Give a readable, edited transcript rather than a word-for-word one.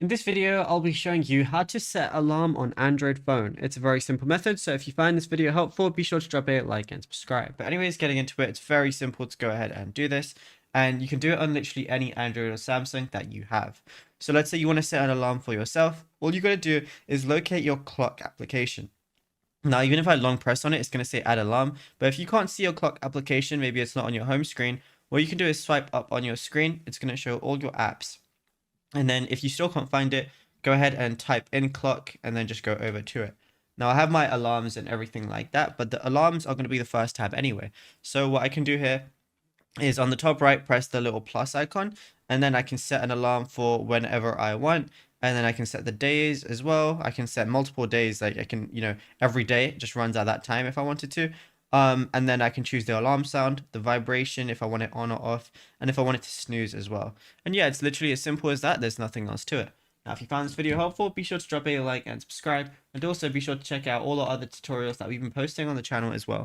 In this video, I'll be showing you how to set alarm on Android phone. It's a very simple method, so if you find this video helpful, be sure to drop a like and subscribe. But anyways, getting into it, it's very simple to go ahead and do this. And you can do it on literally any Android or Samsung that you have. So let's say you want to set an alarm for yourself. All you got to do is locate your clock application. Now, even if I long press on it, it's going to say add alarm. But if you can't see your clock application, maybe it's not on your home screen, what you can do is swipe up on your screen. It's going to show all your apps. And then if you still can't find it, go ahead and type in clock and then just go over to it. Now I have my alarms and everything like that, but the alarms are going to be the first tab anyway. So what I can do here is on the top right, press the little plus icon, and then I can set an alarm for whenever I want. And then I can set the days as well. I can set multiple days, like I can, every day it just runs at that time if I wanted to. And then I can choose the alarm sound, the vibration, if I want it on or off, and if I want it to snooze as well. And yeah, it's literally as simple as that. There's nothing else to it. Now, if you found this video helpful, be sure to drop a like and subscribe, and also be sure to check out all our other tutorials that we've been posting on the channel as well.